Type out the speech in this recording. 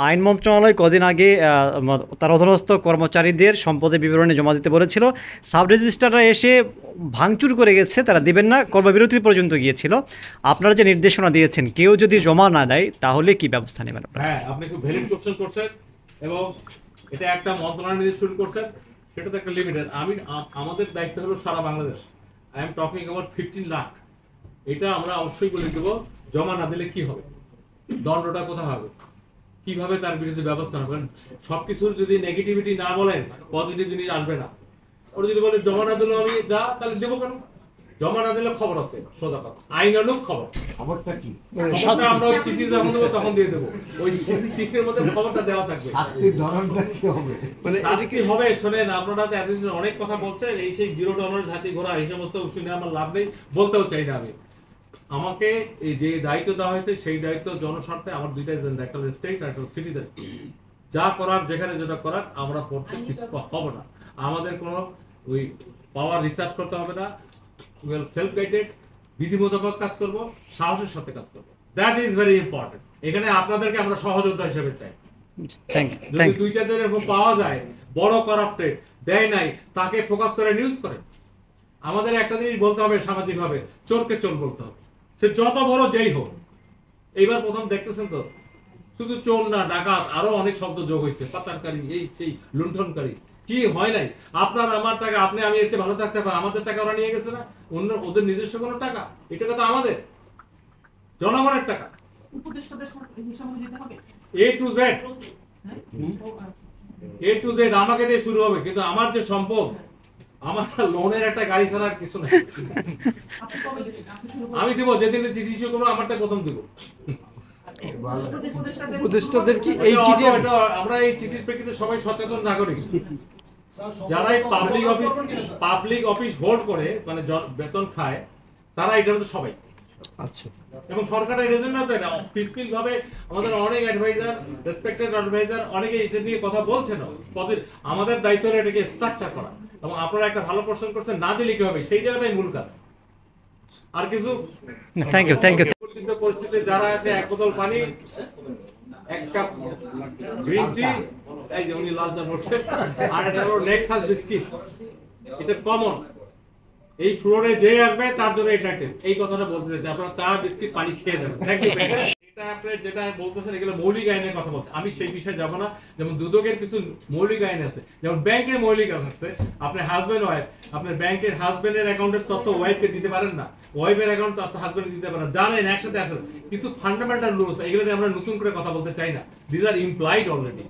আইন মন্ত্রণালয় কদিন আগে তার অধীনস্থ কর্মচারীদের সম্পদের বিবরণী জমা দিতে বলেছিল। সাব রেজিস্ট্রাররা এসে ভাঙচুর করে গেছে, তারা দেবেন না, কর্মবিরতি পর্যন্ত গিয়েছিল। আপনারা যে নির্দেশনা দিয়েছেন, কেউ যদি জমা না দেয় তাহলে কি ব্যবস্থা নেবেন আপনারা? হ্যাঁ, আপনি খুব ভ্যালিড কোশ্চেন করছেন এবং এটা একটা মন্ত্রণালয় নিয়ে শুরু করছেন, সেটা তো একটা লিমিটেড। আমাদের দায়িত্ব হলো সারা Bangladesh. I am talking about 15 lakh. এটা আমরা অবশ্যই বলে দেবো, জমা না দিলে কি হবে, দণ্ডটা কোথায় হবে, কিভাবে তার বিরুদ্ধে ব্যবস্থা নেবেন। সবকিছুর যদি নেগেটিভিটি না বলেন, পজিটিভ জিনিস আসবে না। ওরা যদি বলে জমা না দিলে আমি যা, তাহলে দেবো কেন? জমা না দিলে খবর আছে, সোজা কথা, আইনানুগ খবর। খবরটা কি? খবরটা আমরা ওই চিঠি যখন দেবো তখন দিয়ে দেবো, ওই চিঠির মধ্যে খবরটা দেওয়া থাকবে। শাস্তির ধরনটা কি হবে? মানে শাস্তি হবে, শোনেন, আপনারা তো এতদিন অনেক কথা বলছেন, এই সেই জিরো টলারেন্স হাতি ঘোড়া এই সমস্ত শুনে আমার লাভ নেই, বলতেও চাই না আমি। আমাকে এই যে দায়িত্ব দেওয়া হয়েছে, সেই দায়িত্ব জনস্বার্থে আমার দুইটা এজেন্ডা, একটা স্টেট আর একটা সিটিজেন। যা করার, যেখানে যেটা করার, আমরা পড়তে কিছু হব না। আমাদের কোনো ওই পাওয়ার রিসার্চ করতে হবে না, সেলফ গাইডেড, বিধি মোতাবেক কাজ করব, সাহসের সাথে কাজ করব। That is very important. এখানে আপনাদেরকে আমরা সহযোদ্ধা হিসেবে চাই। যদি দুই চার দিনের এরকম পাওয়া যায় বড় করাপ্টেড, দেয় নাই, তাকে ফোকাস করে নিউজ করেন। আমাদের একটা জিনিস বলতে হবে সামাজিকভাবে, চোরকে চোর বলতে হবে, সে যত বড় যেই হোক। এইবার প্রথম দেখতেছেন তো, শুধু চোর না, ডাকাত, আরো অনেক শব্দ যোগ হয়েছে, পাচারকারী, এই সেই লুণ্ঠনকারী। কি হয় নাই? আপনার আমার টাকা, আপনি আমি এসে ভালো থাকতে পারি, আমাদের টাকা ওরা নিয়ে গেছে না, অন্য ওদের নিজস্ব কোনো টাকা, এই টাকা তো আমাদের জনগণের টাকা। এ টু জেড আমাকে দিয়ে শুরু হবে, কিন্তু আমার যে সম্পদ, আমার লোনের একটা গাড়ি ছাড়া আর কিছু নাই। আমি দিব, যেদিন চিঠি ইস্যু করবো আমারটা প্রথম দিব। উপদেষ্টাদের কি এই চিঠি? আমরা এই চিঠির প্রেক্ষিতে সবাই সচেতন নাগরিক। যারা পাবলিক অফিস হোল্ড করে, মানে বেতন খায়, তারা এটার মধ্যে সবাই। আচ্ছা। এবং সরকারের এজেন্ট না তো এটা, পিসফুল ভাবে আমাদের অনেক অ্যাডভাইজার, রেসপেক্টেড অ্যাডভাইজার, অনেকে এটা নিয়ে কথা বলছেন। আমাদের দায়িত্ব হলো এটাকে স্ট্রাকচার করা। এবং আপনারা একটা ভালো কোশ্চেন করছেন, না দিলে কি হবে, সেই জায়গাটাই মূল কাজ। আর কিছু থ্যাংক ইউ। পরিস্থিতিতে যারা আছে, এক বোতল পানি, এক কাপ গ্রিন টি, এই যে উনি লাল চা বলছেন, আর এটা হলো নেক্সাস বিস্কিট, এটা কমন। এই ফ্লোরে যে আসবে তার জন্য এট্রাক্টিভ, এই কথাটা বলতে চাই। আপনারা চা বিস্কিট পানি খেয়ে যাবেন। Thank you. এটা আপনি যেটা বলতেছেন, এগুলো মৌলিক আইনের কথা বলছেন, আমি সেই বিষয়ে যাব না। যেমন দুদকের কিছু মৌলিক আইন আছে, যেমন ব্যাংকের মৌলিক আইন আছে। আপনি হাজবেন্ড ওয়াইফ, আপনার ব্যাংকের হাজবেন্ডের অ্যাকাউন্টের তথ্য ওয়াইফকে দিতে পারেন না, ওয়াইফের অ্যাকাউন্ট তথ্য হাজবেন্ডকে দিতে পারেন না, জানেন একসাথে আসে। কিছু ফান্ডামেন্টাল রুলস, এগুলো নিয়ে আমরা নতুন করে কথা বলতে চাই না, দিস আর ইমপ্লাইড অলরেডি।